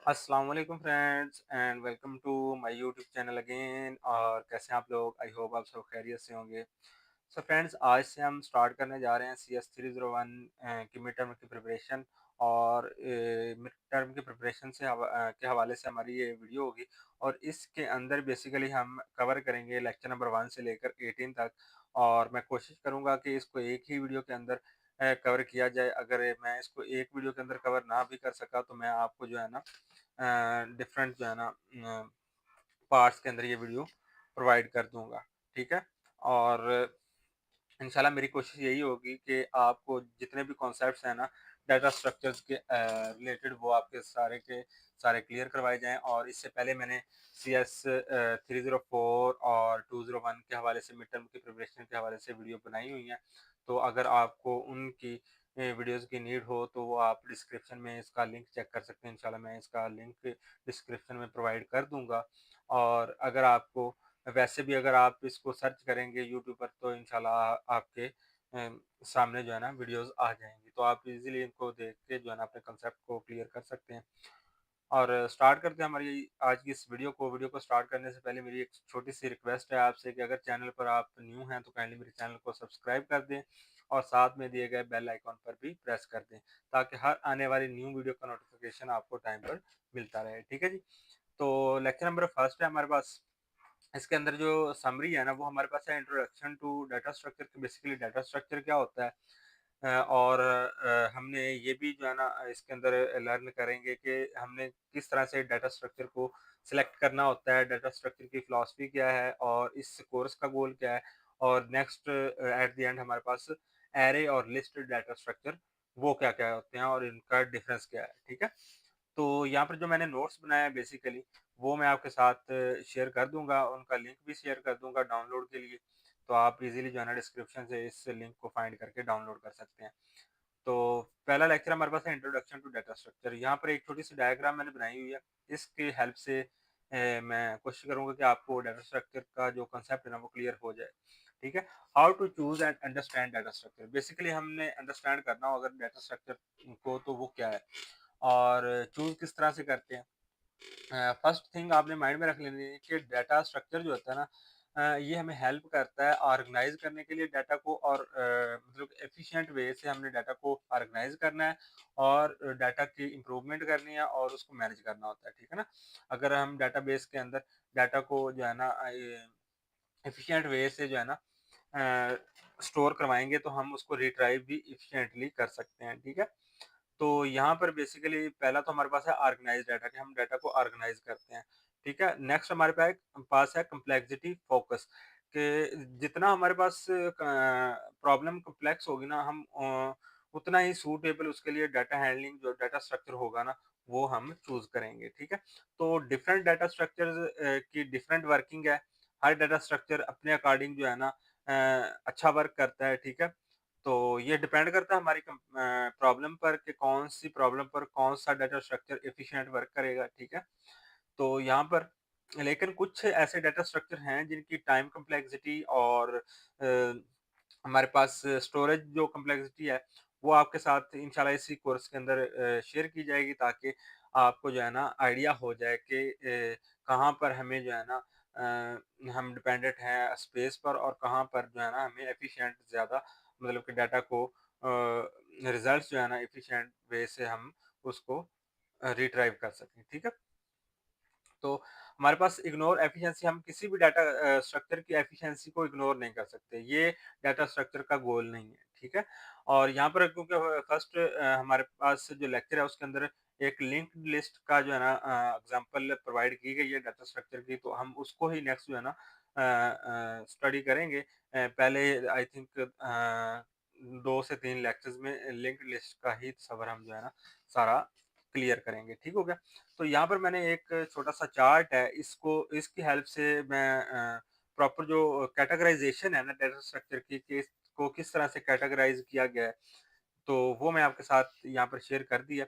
अस्सलाम वालेकुम friends and welcome to my YouTube channel again. और कैसे हैं आप लोग? आई होप आप सब खैरियत से होंगे। सो फ्रेंड्स, आज से हम स्टार्ट करने जा रहे हैं CS 301 की मिड टर्म की प्रिपरेशन। और मिड टर्म की प्रिपरेशन के हवाले से हमारी ये वीडियो होगी। और इसके अंदर बेसिकली हम कवर करेंगे लेक्चर नंबर 1 से लेकर 18 तक। और मैं कोशिश करूंगा कि इसको एक ही वीडियो के अंदर कवर किया जाए। अगर मैं इसको एक वीडियो के अंदर कवर ना भी कर सका तो मैं आपको जो है ना डिफरेंट जो है ना पार्ट्स के अंदर ये वीडियो प्रोवाइड कर दूंगा। ठीक है। और इंशाल्लाह मेरी कोशिश यही होगी कि आपको जितने भी कॉन्सेप्ट्स हैं ना डाटा स्ट्रक्चर्स के रिलेटेड, वो आपके सारे के सारे क्लियर करवाए जाएं। और इससे पहले मैंने CS 304 और 201 के हवाले से मिड टर्म की प्रिपरेशन के हवाले से वीडियो बनाई हुई हैं। तो अगर आपको उनकी वीडियोस की नीड हो तो वो आप डिस्क्रिप्शन में इसका लिंक चेक कर सकते हैं। इंशाल्लाह मैं इसका लिंक डिस्क्रिप्शन में प्रोवाइड कर दूंगा। और अगर आपको वैसे भी अगर आप इसको सर्च करेंगे यूट्यूब पर तो इंशाल्लाह आपके सामने जो है ना वीडियोस आ जाएंगी, तो आप इजीली इनको देख के जो है ना अपने कंसेप्ट को क्लियर कर सकते हैं। और स्टार्ट करते हैं हमारी आज की इस वीडियो को स्टार्ट करने से पहले मेरी एक छोटी सी रिक्वेस्ट है आपसे कि अगर चैनल पर आप न्यू हैं तो काइंडली मेरे चैनल को सब्सक्राइब कर दें और साथ में दिए गए बेल आइकॉन पर भी प्रेस कर दें, ताकि हर आने वाली न्यू वीडियो का नोटिफिकेशन आपको टाइम पर मिलता रहे। ठीक है जी। तो लेक्चर नंबर फर्स्ट है हमारे पास। इसके अंदर जो समरी है ना वो हमारे पास है इंट्रोडक्शन टू डाटा स्ट्रक्चर। की बेसिकली डाटा स्ट्रक्चर क्या होता है। और हमने ये भी जो है ना इसके अंदर लर्न करेंगे कि हमने किस तरह से डाटा स्ट्रक्चर को सिलेक्ट करना होता है, डाटा स्ट्रक्चर की फिलॉसफी क्या है और इस कोर्स का गोल क्या है। और नेक्स्ट एट द एंड हमारे पास एरे और लिस्ट डाटा स्ट्रक्चर वो क्या क्या होते हैं और इनका डिफरेंस क्या है। ठीक है। तो यहाँ पर जो मैंने नोट्स बनाया है बेसिकली वो मैं आपके साथ शेयर कर दूंगा, उनका लिंक भी शेयर कर दूंगा डाउनलोड के लिए। तो आप इजीली जो है ना डिस्क्रिप्शन से इस लिंक को फाइंड करके डाउनलोड कर सकते हैं। तो पहला लेक्चर हमारे पास है इंट्रोडक्शन टू डाटा स्ट्रक्चर। यहाँ पर एक छोटी सी डायग्राम मैंने बनाई हुई है। इसकी हेल्प से मैं कोशिश करूंगा कि आपको डाटा स्ट्रक्चर का जो कंसेप्ट है ना वो क्लियर हो जाए। ठीक है। How to choose and understand data structure. Basically हमने अंडरस्टैंड करना हो अगर डाटा स्ट्रक्चर को तो वो क्या है और चूज किस तरह से करते हैं। फर्स्ट थिंग आपने माइंड में रख लेनी है कि डाटा स्ट्रक्चर जो होता है ना ये हमें हेल्प करता है ऑर्गेनाइज करने के लिए डाटा को। और मतलब एफिशिएंट वे से हमने डाटा को ऑर्गेनाइज करना है और डाटा की इम्प्रूवमेंट करनी है और उसको मैनेज करना होता है। ठीक है ना। अगर हम डाटाबेस के अंदर डाटा को जो है ना एफिशिएंट वे से जो है ना स्टोर करवाएंगे तो हम उसको रिट्राइव भी इफिशिएंटली कर सकते हैं। ठीक है। तो यहाँ पर बेसिकली पहला तो हमारे पास है ऑर्गेनाइज डाटा, कि हम डाटा को ऑर्गेनाइज करते हैं। ठीक है। नेक्स्ट हमारे पास है कम्प्लेक्सिटी फोकस, कि जितना हमारे पास प्रॉब्लम कम्प्लेक्स होगी ना हम उतना ही सूटेबल उसके लिए डाटा हैंडलिंग जो डाटा स्ट्रक्चर होगा ना वो हम चूज करेंगे। ठीक है। तो डिफरेंट डाटा स्ट्रक्चर की डिफरेंट वर्किंग है। हर डाटा स्ट्रक्चर अपने अकॉर्डिंग जो है ना अच्छा वर्क करता है। ठीक है। तो ये डिपेंड करता है हमारी प्रॉब्लम पर कि कौन सी प्रॉब्लम पर कौन सा डाटा स्ट्रक्चर एफिशिएंट वर्क करेगा। ठीक है। तो यहाँ पर लेकिन कुछ ऐसे डाटा स्ट्रक्चर हैं जिनकी टाइम कम्प्लेक्सिटी और हमारे पास स्टोरेज जो कम्प्लेक्सिटी है वो आपके साथ इंशाल्लाह इसी कोर्स के अंदर शेयर की जाएगी, ताकि आपको जो है ना आइडिया हो जाए कि कहाँ पर हमें जो है ना हम डिपेंडेंट हैं स्पेस पर और कहाँ पर जो है ना हमें एफिशिएंट ज़्यादा मतलब कि डाटा को रिजल्ट्स जो है ना एफिशिएंट वे से हम उसको रिट्राइव कर सकें। ठीक है। तो हमारे पास इग्नोर एफिशिएंसी, हम किसी भी डाटा स्ट्रक्चर की एफिशिएंसी को इग्नोर नहीं कर सकते। ये डाटा स्ट्रक्चर का गोल नहीं है। ठीक है। और यहाँ पर क्योंकि फर्स्ट हमारे पास जो लेक्चर है उसके अंदर एक लिंक्ड लिस्ट का जो है ना एग्जांपल प्रोवाइड की गई है डाटा स्ट्रक्चर की, तो हम उसको ही नेक्स्ट जो है ना स्टडी करेंगे। पहले आई थिंक 2 से 3 लेक्चर्स में लिंक्ड लिस्ट का ही सफर हम जो है ना सारा क्लियर करेंगे। ठीक हो गया। तो यहाँ पर मैंने एक छोटा-सा चार्ट है, इसको इसकी हेल्प से मैं प्रॉपर जो कैटेगराइज़ेशन है ना डाटा स्ट्रक्चर की, कि इसको किस तरह से कैटेगराइज़ किया गया है, तो वो मैं आपके साथ यहाँ पर शेयर कर दी है।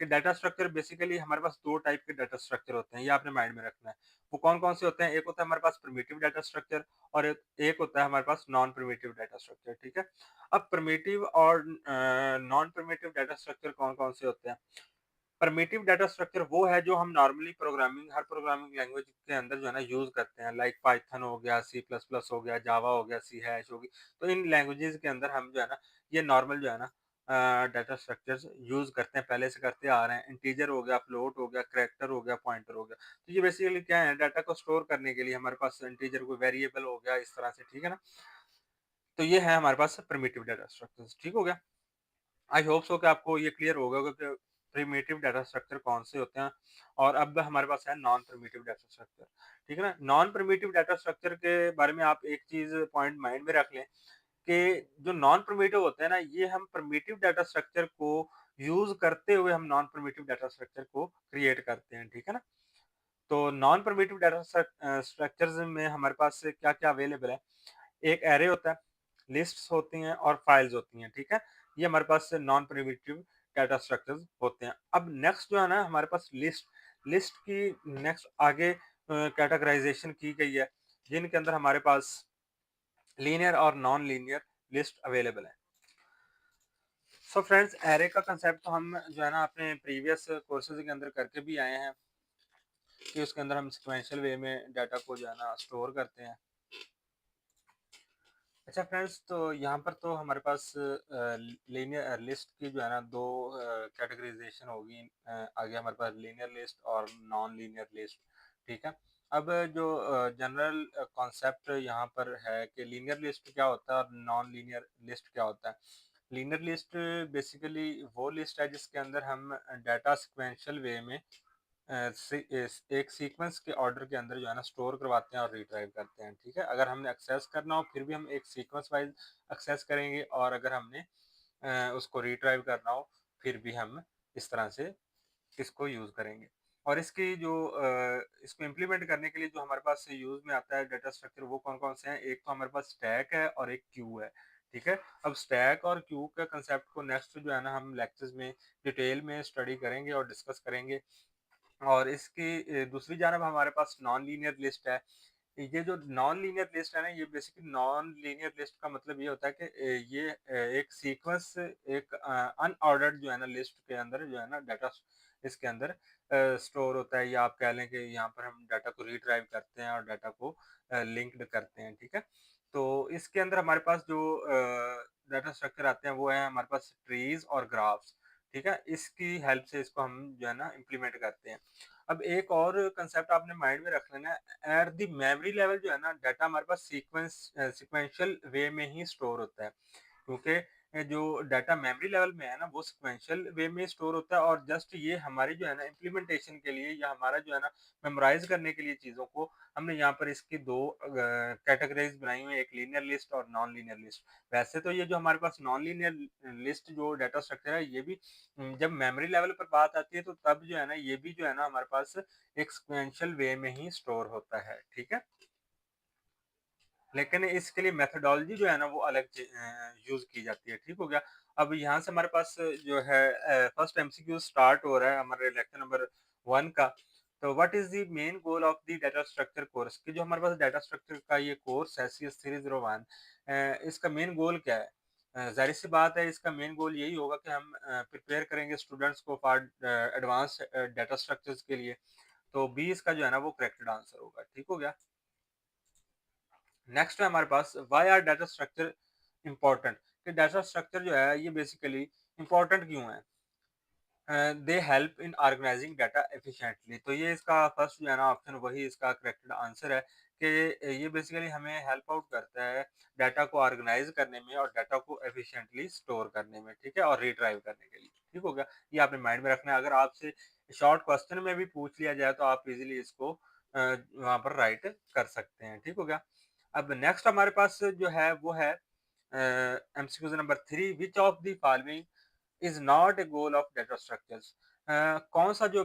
कि डाटा स्ट्रक्चर बेसिकली हमारे पास 2 टाइप के डाटा स्ट्रक्चर होते हैं, ये आपने माइंड में रखना है। वो कौन-कौन से होते हैं? एक होता है हमारे पास प्रिमिटिव डाटा स्ट्रक्चर और एक एक होता है हमारे पास नॉन प्रिमिटिव डाटा स्ट्रक्चर। ठीक है। अब प्रिमिटिव और नॉन प्रिमिटिव डाटा स्ट्रक्चर कौन-कौन से होते हैं? प्रिमिटिव डाटा स्ट्रक्चर वो है जो हम नॉर्मली हर प्रोग्रामिंग लैंग्वेज के अंदर जो है ना यूज़ करते हैं, लाइक पाइथन हो गया, सी प्लस प्लस हो गया, जावा हो गया, सी हैश होगी। तो इन लैंग्वेजेस के अंदर हम जो है ना, ये नॉर्मल जो है ना डाटा स्ट्रक्चर्स यूज़ करते हैं, पहले से करते आ रहे हैं। इंटीजर हो गया, फ्लोट हो गया, कैरेक्टर हो गया, पॉइंटर हो गया। तो ये बेसिकली क्या है, डाटा को स्टोर करने के लिए हमारे पास इंटीजर कोई वेरिएबल हो गया, इस तरह से, ठीक है ना? तो ये है हमारे पास प्रिमिटिव डाटा स्ट्रक्चर्स, ठीक हो गया? आई होप सो कि आपको ये क्लियर होगा कि प्रिमिटिव डाटा स्ट्रक्चर कौन से होते हैं। और अब हमारे पास है नॉन प्रिमिटिव डाटा स्ट्रक्चर, ठीक है ना? नॉन प्रिमिटिव डाटा स्ट्रक्चर के बारे में आप एक चीज पॉइंट माइंड में रख लें कि जो नॉन प्रिमिटिव होते हैं ना, ये हम प्रिमिटिव डाटा स्ट्रक्चर को यूज करते हुए हम नॉन प्रिमिटिव डाटा स्ट्रक्चर को क्रिएट करते हैं, ठीक है ना? तो नॉन प्रिमिटिव डाटा स्ट्रक्चर्स में हमारे पास क्या क्या अवेलेबल है? एक एरे होता है, लिस्ट्स होती हैं और फाइल्स होती हैं, ठीक है? ये हमारे पास नॉन प्रिमिटिव डाटा स्ट्रक्चर्स होते हैं। अब नेक्स्ट जो है ना हमारे पास लिस्ट लिस्ट की नेक्स्ट आगे कैटेगराइजेशन की गई है, जिनके अंदर हमारे पास लीनियर और नॉन लीनियर लिस्ट अवेलेबल है। सो फ्रेंड्स, एरे का कंसेप्ट तो हम जो है ना अपने प्रीवियस कोर्सेज के अंदर करके भी आए हैं कि उसके अंदर हम सिक्वेंशियल वे में डाटा को जो है ना स्टोर करते हैं। अच्छा फ्रेंड्स, तो यहाँ पर तो हमारे पास लीनियर लिस्ट की जो है ना दो कैटेगराइजेशन होगी। आगे हमारे पास लीनियर लिस्ट और नॉन लीनियर लिस्ट, ठीक है? अब जो जनरल कॉन्सेप्ट यहाँ पर है कि लीनियर लिस्ट क्या होता है और नॉन लीनियर लिस्ट क्या होता है। लीनियर लिस्ट बेसिकली वो लिस्ट है जिसके अंदर हम डाटा सिक्वेंशियल वे में एक सीक्वेंस के ऑर्डर के अंदर जो है ना स्टोर करवाते हैं और रिट्राइव करते हैं, ठीक है? अगर हमने एक्सेस करना हो फिर भी हम एक सीक्वेंस वाइज एक्सेस करेंगे, और अगर हमने उसको रिट्राइव करना हो फिर भी हम इस तरह से इसको यूज़ करेंगे। और इसकी जो इसको इम्प्लीमेंट करने के लिए जो हमारे पास यूज़ में आता है डाटा स्ट्रक्चर, वो कौन-कौन से हैं? एक तो हमारे पास स्टैक है और एक क्यू है, ठीक है? अब स्टैक और क्यू के कंसेप्ट को नेक्स्ट जो है ना हम लेक्चर्स में डिटेल में स्टडी करेंगे और डिस्कस करेंगे। और इसकी दूसरी जानब हमारे पास नॉन लीनियर लिस्ट है। ये जो नॉन लीनियर लिस्ट है ना, ये बेसिकली नॉन लीनियर लिस्ट का मतलब ये होता है कि ये एक सीक्वेंस एक अनऑर्डर्ड जो है ना लिस्ट के अंदर जो है ना डाटा इसके अंदर स्टोर होता है, या आप कह लें कि यहाँ पर हम डाटा को रिट्राइव करते हैं और डाटा को लिंक्ड करते हैं, ठीक है? तो इसके अंदर हमारे पास जो डाटा स्ट्रक्चर आते हैं वो है हमारे पास ट्रीज और ग्राफ्स, ठीक है? इसकी हेल्प से इसको हम जो है ना इम्प्लीमेंट करते हैं। अब एक और कंसेप्ट आपने माइंड में रख लेना है, एट द मेमोरी लेवल जो है ना डाटा हमारे पास सीक्वेंशियल वे में ही स्टोर होता है, क्योंकि जो डाटा मेमोरी लेवल में है ना वो सिक्वेंशियल वे में स्टोर होता है, और जस्ट ये हमारी जो है ना इम्प्लीमेंटेशन के लिए या हमारा जो है ना मेमोराइज करने के लिए चीज़ों को हमने यहाँ पर इसकी दो कैटेगरीज बनाई हुई है, एक लीनियर लिस्ट और नॉन लीनियर लिस्ट। वैसे तो ये जो हमारे पास नॉन लीनियर लिस्ट जो डाटा स्ट्रक्चर है, ये भी जब मेमोरी लेवल पर बात आती है तो तब जो है ना ये भी जो है ना हमारे पास एक सिक्वेंशियल वे में ही स्टोर होता है, ठीक है? लेकिन इसके लिए मेथोडोलॉजी जो है ना वो अलग यूज की जाती है, ठीक हो गया? अब यहाँ से हमारे पास जो है फर्स्ट एमसीक्यू स्टार्ट हो रहा है हमारे लेक्चर नंबर 1 का। तो what is the main goal of the data structure course? कि जो हमारे पास डाटा स्ट्रक्चर का ये कोर्स है CS 301, इसका मेन गोल क्या है? जाहिर सी बात है, इसका मेन गोल यही होगा कि हम प्रिपेयर करेंगे स्टूडेंट्स को फॉर एडवांस डाटा स्ट्रक्चर्स के लिए। तो बी इसका जो है ना वो करेक्टेड आंसर होगा, ठीक हो गया? नेक्स्ट है हमारे पास why are data structure important. कि डाटा स्ट्रक्चर जो है ये बेसिकली इंपॉर्टेंट क्यों है? They help in organizing data efficiently. तो ये इसका फर्स्ट जो है ना ऑप्शन वही इसका करेक्टेड आंसर है कि ये बेसिकली हमें हेल्प आउट करता है डाटा को ऑर्गेनाइज करने में और डाटा को एफिशिएंटली स्टोर करने में, ठीक है? और रिट्राइव करने के लिए, ठीक हो गया? ये आपने माइंड में रखना है। अगर आपसे शॉर्ट क्वेश्चन में भी पूछ लिया जाए तो आप इजीली इसको वहाँ पर राइट कर सकते हैं, ठीक हो गया? अब नेक्स्ट हमारे पास जो है वो है MCQ number 3, which of the following is not a goal of data structures? कौन सा जो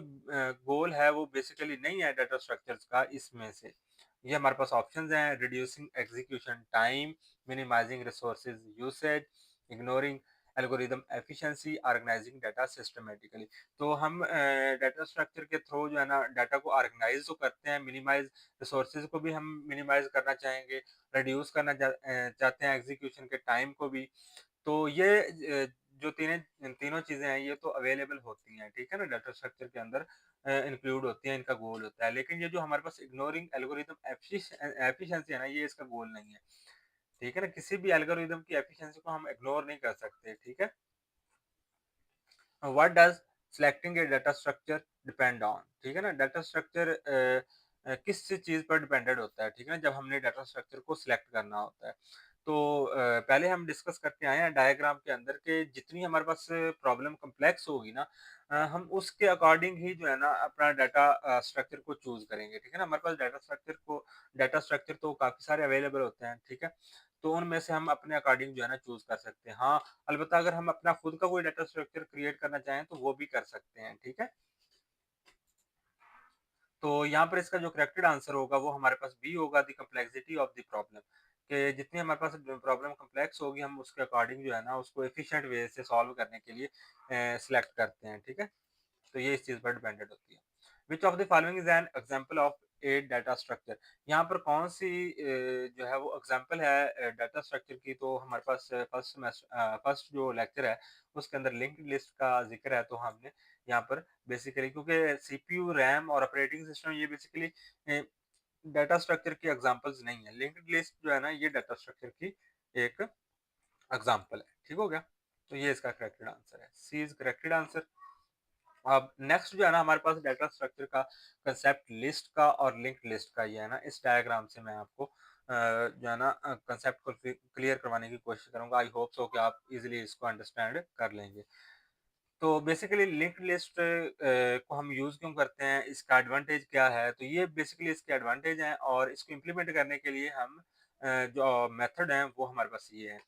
गोल है वो बेसिकली नहीं है डाटा स्ट्रक्चर्स का इसमें से? ये हमारे पास ऑप्शंस हैं: reducing execution time, minimising resources usage, ignoring algorithm efficiency, organising data systematically. तो हम डाटा स्ट्रक्चर के थ्रू जो है ना डाटा को ऑर्गेनाइज तो करते हैं, मिनिमाइज रिसोर्सेज को भी हम मिनिमाइज करना चाहेंगे, रिड्यूस करना चाहते हैं एग्जीक्यूशन के टाइम को भी। तो ये जो तीनों चीज़ें हैं ये तो अवेलेबल होती हैं, ठीक है ना? डाटा स्ट्रक्चर के अंदर इंक्लूड होती हैं, इनका गोल होता है। लेकिन ये जो हमारे पास इग्नोरिंग एल्गोरिथम एफिशिएंसी है ना, ये इसका गोल नहीं है, ठीक है ना? किसी भी एल्गोरिथम की एफिशिएंसी को हम इग्नोर नहीं कर सकते, ठीक है? What does selecting A data structure depend on, ठीक है ना? डाटा स्ट्रक्चर किस चीज़ पर डिपेंडेंट होता है, ठीक है ना? जब हमने डाटा स्ट्रक्चर को सिलेक्ट करना होता है। तो पहले हम डिस्कस करके आए हैं डायग्राम के अंदर के जितनी हमारे पास प्रॉब्लम कॉम्प्लेक्स होगी ना, हम उसके अकॉर्डिंग ही जो है ना अपना डाटा स्ट्रक्चर को चूज़ करेंगे, ठीक है ना? हमारे पास डाटा स्ट्रक्चर तो काफ़ी सारे अवेलेबल होते हैं, ठीक है? तो उनमें से हम अपने अकॉर्डिंग जो है ना चूज़ कर सकते हैं। हाँ, अलबत्ता अगर हम अपना खुद का कोई डाटा स्ट्रक्चर क्रिएट करना चाहें तो वो भी कर सकते हैं, ठीक है? तो यहाँ पर इसका जो करेक्टेड आंसर होगा वो हमारे पास बी होगा, the complexity of the problem, कि जितनी हमारे पास प्रॉब्लम कॉम्प्लेक्स होगी हम उसके अकॉर्डिंग जो है ना उसको एफिशिएंट वे से सॉल्व करने के लिए सिलेक्ट करते हैं, ठीक है? तो ये इस चीज़ पर डिपेंडेंट होती है। Which of the following is an example of A data structure, यहाँ पर कौन-सी जो है वो एग्जांपल है डाटा स्ट्रक्चर की, तो हमारे पास फर्स्ट जो लेक्चर है उसके अंदर लिंक्ड लिस्ट का ज़िक्र है, तो हमने यहाँ पर बेसिकली क्योंकि सीपीयू, रैम और ऑपरेटिंग सिस्टम ये बेसिकली अ, डाटा स्ट्रक्चर की एग्जांपल्स नहीं है। लिंक्ड लिस्ट जो है ना ये डाटा स्ट्रक्चर की एक एग्जांपल है। ठीक हो गया? तो ये इसका करेक्टेड आंसर है। सी इज़ करेक्टेड आंसर। अब नेक्स्ट जो है ना हमारे पास डाटा स्ट्रक्चर का कंसेप्ट लिस्ट का और लिंक्ड लिस्ट का, ये है ना इस डायग्राम से मैं आपको जो है ना कंसेप्ट को क्लियर करवाने की कोशिश करूंगा। आई होप सो कि आप इजीली इसको अंडरस्टैंड कर लेंगे। तो बेसिकली लिंक्ड लिस्ट को हम यूज़ क्यों करते हैं, इसका एडवांटेज क्या है? तो ये बेसिकली इसके एडवांटेज हैं और इसको इम्प्लीमेंट करने के लिए हम जो मेथड हैं वो हमारे पास ये है।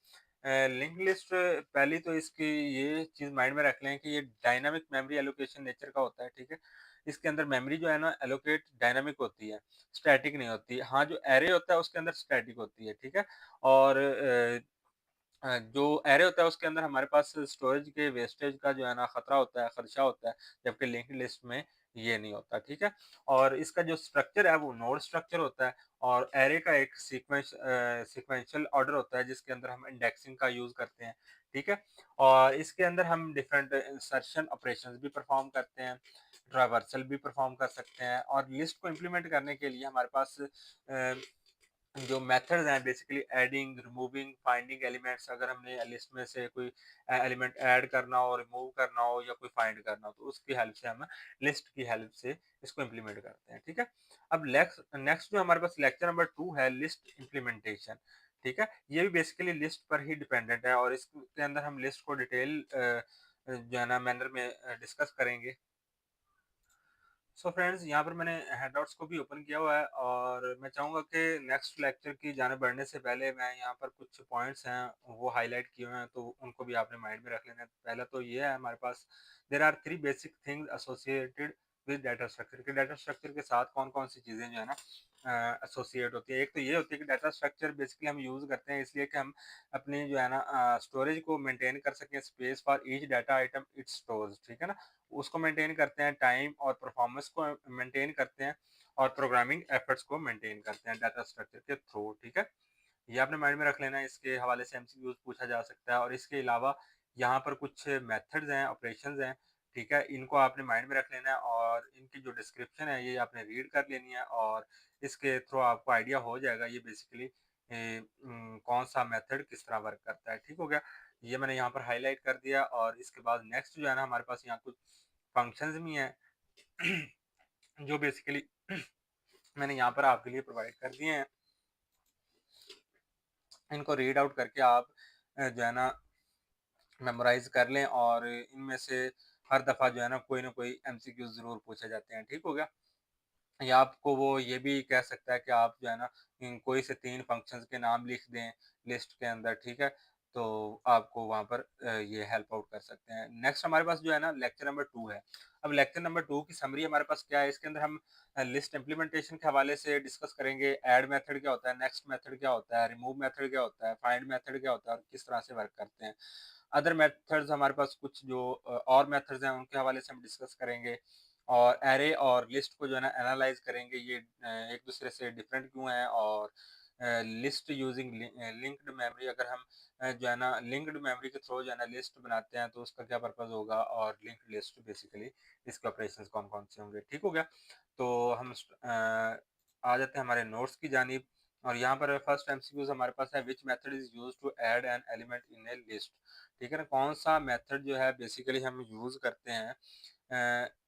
लिंक्ड लिस्ट पहली तो इसकी ये चीज़ माइंड में रख लें कि ये डायनामिक मेमोरी एलोकेशन नेचर का होता है, ठीक है? इसके अंदर मेमोरी जो है ना एलोकेट डायनामिक होती है, स्टैटिक नहीं होती। हाँ, जो एरे होता है उसके अंदर स्टैटिक होती है, ठीक है? और जो एरे होता है उसके अंदर हमारे पास स्टोरेज के वेस्टेज का जो है ना खतरा होता है, खदशा होता है, जबकि लिंक्ड लिस्ट में ये नहीं होता, ठीक है? और इसका जो स्ट्रक्चर है वो नोड स्ट्रक्चर होता है और एरे का एक सीक्वेंशियल ऑर्डर होता है जिसके अंदर हम इंडेक्सिंग का यूज़ करते हैं, ठीक है? और इसके अंदर हम डिफरेंट इंसर्शन ऑपरेशंस भी परफॉर्म करते हैं, ट्रावर्सल भी परफॉर्म कर सकते हैं और लिस्ट को इम्प्लीमेंट करने के लिए हमारे पास जो मेथड्स हैं basically adding, removing, finding elements, अगर हमने लिस्ट में से कोई एलिमेंट ऐड करना हो, रिमूव करना हो या कोई फाइंड करना हो तो उसकी हेल्प से हम लिस्ट की हेल्प से इसको इम्प्लीमेंट करते हैं, ठीक है? अब नेक्स्ट जो हमारे पास लेक्चर नंबर 2 है लिस्ट इम्प्लीमेंटेशन, ठीक है? ये भी बेसिकली लिस्ट पर ही डिपेंडेंट है और इसके अंदर हम लिस्ट को डिटेल जो है ना मैनर में डिस्कस करेंगे। सो फ्रेंड्स, यहाँ पर मैंने हैंडआउट्स को भी ओपन किया हुआ है और मैं चाहूँगा कि नेक्स्ट लेक्चर की जाने बढ़ने से पहले मैं यहाँ पर कुछ पॉइंट्स हैं वो हाईलाइट किए हुए हैं, तो उनको भी आपने माइंड में रख लेना है। पहला तो ये है हमारे पास there are 3 basic things associated with data structure, के डाटा स्ट्रक्चर के साथ कौन-कौन सी चीज़ें जो है ना एसोसिएट होती है। एक तो ये होती है कि डाटा स्ट्रक्चर बेसिकली हम यूज़ करते हैं इसलिए कि हम अपनी जो है ना स्टोरेज को मेंटेन कर सकें, space for each data item it stores, ठीक है ना? उसको मेंटेन करते हैं, टाइम और परफॉर्मेंस को मेंटेन करते हैं और प्रोग्रामिंग एफर्ट्स को मेंटेन करते हैं डाटा स्ट्रक्चर के थ्रू, ठीक है? ये आपने माइंड में रख लेना है, इसके हवाले से एमसीक्यूज पूछा जा सकता है और इसके अलावा यहाँ पर कुछ मेथड्स हैं, ऑपरेशंस हैं, ठीक है? इनको आपने माइंड में रख लेना है और इनकी जो डिस्क्रिप्शन है ये आपने रीड कर लेनी है और इसके थ्रू आपको आइडिया हो जाएगा ये बेसिकली कौन सा मेथड किस तरह वर्क करता है, ठीक हो गया? ये मैंने यहाँ पर हाईलाइट कर दिया और इसके बाद नेक्स्ट जो है ना हमारे पास यहाँ कुछ फंक्शंस भी हैं जो बेसिकली मैंने यहाँ पर आपके लिए प्रोवाइड कर दिए हैं। इनको रीड आउट करके आप जो है ना मेमोराइज़ कर लें और इनमें से हर दफ़ा जो है ना कोई एमसीक्यू ज़रूर पूछे जाते हैं, ठीक हो गया? या आपको वो ये भी कह सकता है कि आप जो है ना कोई से 3 फंक्शंस के नाम लिख दें लिस्ट के अंदर, ठीक है? तो आपको वहाँ पर ये हेल्प आउट कर सकते हैं। नेक्स्ट हमारे पास जो है ना लेक्चर नंबर 2 है। अब लेक्चर नंबर 2 की समरी हमारे पास क्या है, इसके अंदर हम लिस्ट इम्प्लीमेंटेशन के हवाले से डिस्कस करेंगे, ऐड मेथड क्या होता है, नेक्स्ट मेथड क्या होता है, रिमूव मेथड क्या होता है, फाइंड मेथड क्या होता है और किस तरह से वर्क करते हैं। अदर मेथड्स हमारे पास कुछ जो और मेथड्स हैं उनके हवाले से हम डिस्कस करेंगे और एरे और लिस्ट को जो है ना एनालाइज करेंगे ये एक दूसरे से डिफरेंट क्यों है और लिस्ट यूजिंग लिंक्ड मेमोरी, अगर हम जो है ना लिंक्ड मेमोरी के थ्रू जो है ना लिस्ट बनाते हैं तो उसका क्या पर्पज़ होगा, और लिंक्ड लिस्ट बेसिकली इसके ऑपरेशंस कौन-कौन से होंगे, ठीक हो गया? तो हम आ जाते हैं हमारे नोट्स की जानिब, और यहाँ पर फर्स्ट एमसीक्यूज़ हमारे पास है, which method is used to add an element in a list, ठीक है ना? कौन-सा मेथड जो है बेसिकली हम यूज़ करते हैं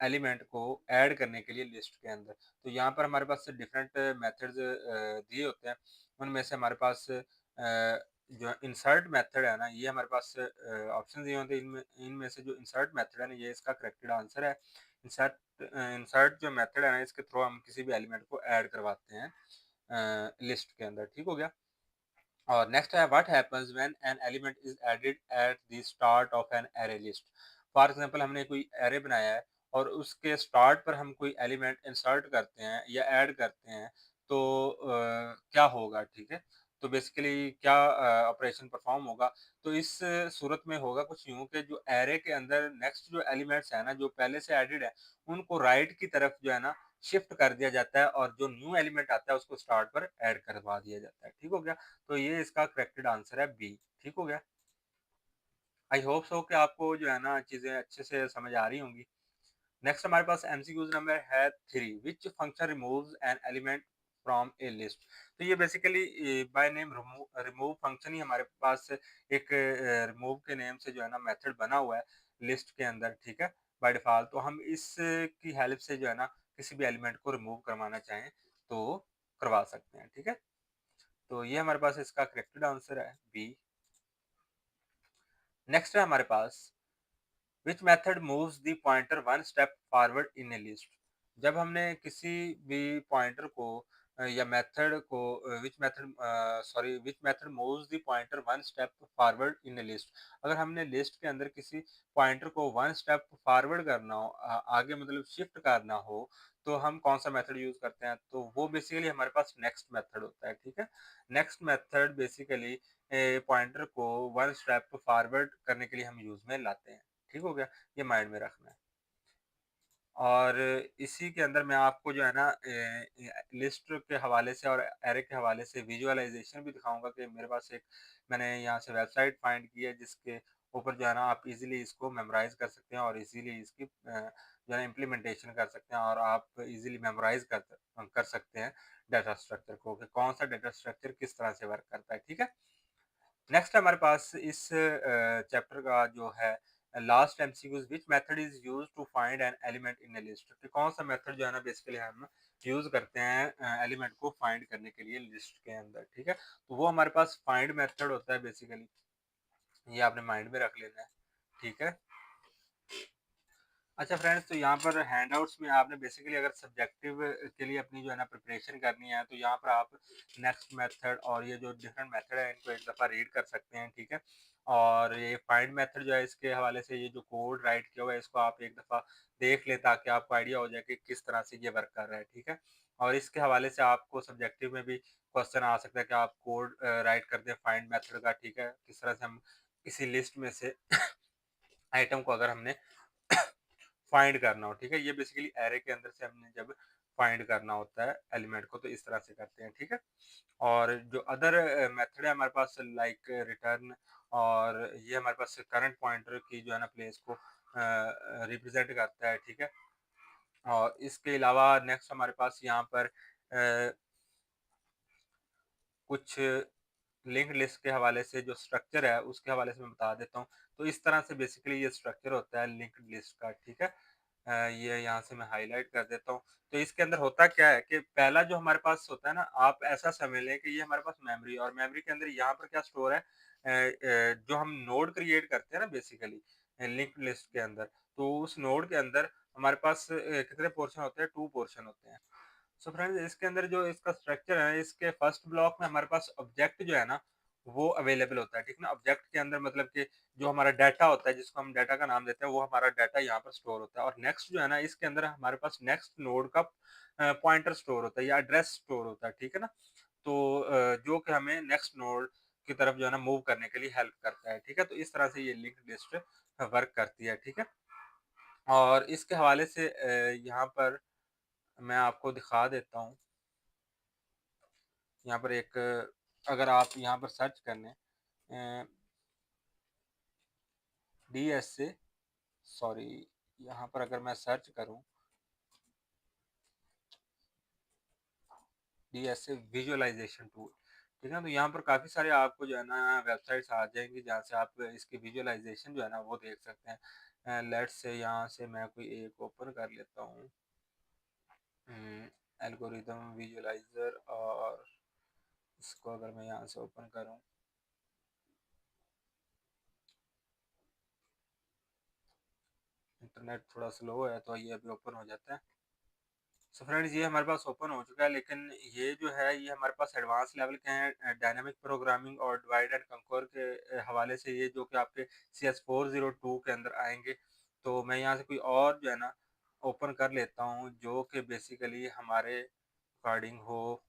एलिमेंट को ऐड करने के लिए लिस्ट के अंदर। तो यहाँ पर हमारे पास डिफरेंट मेथड्स दिए होते हैं। उनमें से हमारे पास जो इंसर्ट मेथड है ना, ये हमारे पास ऑप्शन दिए होते हैं। इनमें इनमें से जो इंसर्ट मेथड है ना, ये इसका करेक्टेड आंसर है। इंसर्ट जो मेथड है ना, इसके थ्रू हम किसी भी एलिमेंट को ऐड करवाते हैं लिस्ट के अंदर, ठीक हो गया? और नेक्स्ट है, what happens when an element is added at the start of an array list. For example हमने कोई एरे बनाया है और उसके स्टार्ट पर हम कोई एलिमेंट इंसर्ट करते हैं या ऐड करते हैं, तो क्या होगा, ठीक है? तो बेसिकली क्या ऑपरेशन परफॉर्म होगा? तो इस सूरत में होगा कुछ यूं कि जो एरे के अंदर नेक्स्ट जो एलिमेंट्स है ना, जो पहले से एडेड है, उनको राइट की तरफ जो है ना शिफ्ट कर दिया जाता है, और जो न्यू एलिमेंट आता है उसको स्टार्ट पर ऐड करवा दिया जाता है, ठीक हो गया? तो ये इसका करेक्टेड आंसर है बी, ठीक हो गया? आई होप सो कि आपको जो है ना चीज़ें अच्छे से समझ आ रही होंगी। नेक्स्ट हमारे पास एमसीक्यूज नंबर है 3, which function removes an element from a list. तो ये basically by name remove function ही हमारे पास एक रिमूव के नेम से जो है ना मेथड बना हुआ है लिस्ट के अंदर, ठीक है? बाय डिफ़ॉल्ट तो हम इस की हेल्प से जो है ना किसी भी एलिमेंट को रिमूव करवाना चाहें तो करवा सकते हैं, ठीक है? तो ये हमारे पास इसका करेक्टेड आंसर है बी। नेक्स्ट है हमारे पास, which method moves the pointer one step forward in a list. जब हमने किसी भी पॉइंटर को या मेथड को which method moves the pointer one step forward in a list. अगर हमने लिस्ट के अंदर किसी पॉइंटर को वन स्टेप फॉरवर्ड करना हो, आगे मतलब शिफ्ट करना हो, तो हम कौन सा मेथड यूज करते हैं? तो वो बेसिकली हमारे पास नेक्स्ट मेथड होता है, ठीक है? नेक्स्ट मेथड बेसिकली पॉइंटर को वन स्टेप फॉरवर्ड करने के लिए हम यूज में लाते हैं, ठीक हो गया? ये माइंड में रखना है। और इसी के अंदर मैं आपको जो है ना लिस्ट के हवाले से और एरे के हवाले से विजुअलाइजेशन भी दिखाऊंगा कि मेरे पास एक मैंने यहाँ से वेबसाइट फाइंड की है, जिसके ऊपर जो है ना आप इजीली इसको मेमोराइज कर सकते हैं और इजीली इसकी जो है इम्प्लीमेंटेशन कर सकते हैं, और आप इजीली मेमोराइज कर सकते हैं डाटा स्ट्रक्चर को, कि कौन सा डाटा स्ट्रक्चर किस तरह से वर्क करता है, ठीक है? नेक्स्ट हमारे पास इस चैप्टर का जो है last MCQs, which method is used to find an element in a list. कि कौन सा मेथड जो है ना बेसिकली हम यूज करते हैं एलिमेंट को फाइंड करने के लिए लिस्ट के अंदर, ठीक है? तो वो हमारे पास फाइंड मेथड होता है बेसिकली, ये आपने माइंड में रख लेना है, ठीक है? अच्छा फ्रेंड्स, तो यहाँ पर हैंडआउट्स में आपने बेसिकली अगर सब्जेक्टिव के लिए अपनी जो है ना प्रिपरेशन करनी है, तो यहाँ पर आप नेक्स्ट मेथड और ये जो डिफरेंट मेथड है इनको एक दफ़ा रीड कर सकते हैं, ठीक है? और ये फाइंड मेथड जो है इसके हवाले से ये जो कोड राइट किया हुआ है इसको आप एक दफ़ा देख लें, ताकि आपको आइडिया हो जाए कि किस तरह से ये वर्क कर रहा है, ठीक है? और इसके हवाले से आपको सब्जेक्टिव में भी क्वेश्चन आ सकता है कि आप कोड राइट कर दें फाइंड मेथड का, ठीक है? किस तरह से हम किसी लिस्ट में से आइटम को अगर हमने फाइंड करना हो, ठीक है? ये बेसिकली एरे के अंदर से हमने जब फाइंड करना होता है एलिमेंट को, तो इस तरह से करते हैं, ठीक है? और जो अदर मेथड है हमारे पास लाइक रिटर्न, और ये हमारे पास करंट पॉइंटर की जो है ना प्लेस को रिप्रेजेंट करता है, ठीक है? और इसके अलावा नेक्स्ट हमारे पास यहाँ पर कुछ लिंक्ड लिस्ट के हवाले से जो स्ट्रक्चर है उसके हवाले से मैं बता देता हूँ। तो इस तरह से बेसिकली ये स्ट्रक्चर होता है लिंक्ड लिस्ट का, ठीक है? ये यहाँ से मैं हाइलाइट कर देता हूँ। तो इसके अंदर होता क्या है कि पहला जो हमारे पास होता है ना, आप ऐसा समझ लें कि ये हमारे पास मेमोरी, और मेमोरी के अंदर यहाँ पर क्या स्टोर है, जो हम नोड क्रिएट करते हैं ना बेसिकली लिंक्ड लिस्ट के अंदर, तो उस नोड के अंदर हमारे पास कितने पोर्शन होते हैं? 2 पोर्शन होते हैं। सो फ्रेंड्स, इसके अंदर जो इसका स्ट्रक्चर है, इसके फर्स्ट ब्लॉक में हमारे पास ऑब्जेक्ट जो है ना वो अवेलेबल होता है, ठीक है ना? ऑब्जेक्ट के अंदर मतलब कि जो हमारा डाटा होता है, जिसको हम डाटा का नाम देते हैं, वो हमारा डाटा यहाँ पर स्टोर होता है। और नेक्स्ट जो है ना, इसके अंदर हमारे पास नेक्स्ट नोड का पॉइंटर स्टोर होता है या एड्रेस स्टोर होता है, ठीक है ना? तो जो कि हमें नेक्स्ट नोड की तरफ जो है ना मूव करने के लिए हेल्प करता है, ठीक है? तो इस तरह से ये लिंक्ड लिस्ट वर्क करती है, ठीक है? और इसके हवाले से यहाँ पर मैं आपको दिखा देता हूँ यहाँ पर एक, अगर आप यहाँ पर सर्च कर लें DSA, सॉरी, यहाँ पर अगर मैं सर्च करूँ DSA विजुअलाइजेशन टूल, ठीक है, तो यहाँ पर काफ़ी सारे आपको जो है ना वेबसाइट्स आ जाएंगी जहाँ से आप इसकी विजुअलाइजेशन जो है ना वो देख सकते हैं। लेट्स से यहाँ से मैं कोई एक ओपन कर लेता हूँ, एल्गोरिदम विजुअलाइजर, और इसको अगर मैं यहाँ से ओपन करूँ, इंटरनेट थोड़ा स्लो है तो ये अभी ओपन हो जाता है। सो फ्रेंड्स, ये हमारे पास ओपन हो चुका है, लेकिन ये जो है ये हमारे पास एडवांस लेवल के हैं, डायनामिक प्रोग्रामिंग और डिवाइड एंड कंकर के हवाले से, ये जो कि आपके CS402 के अंदर आएंगे। तो मैं यहाँ से कोई और जो है ना ओपन कर लेता हूँ जो कि बेसिकली हमारे अकॉर्डिंग हो,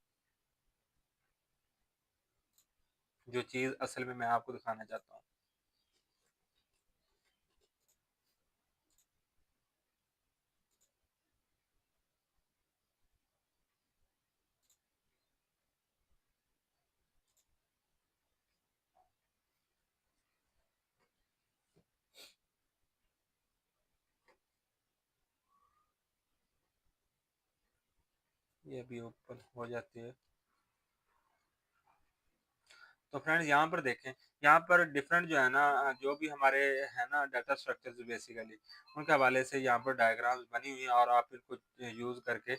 जो चीज़ असल में मैं आपको दिखाना चाहता हूँ। ये भी ओपन हो जाती है। तो फ्रेंड्स यहाँ पर देखें, यहाँ पर डिफरेंट जो है ना, जो भी हमारे है ना डाटा स्ट्रक्चर्स बेसिकली, उनके हवाले से यहाँ पर डायग्राम्स बनी हुई हैं और आप इनको यूज़ करके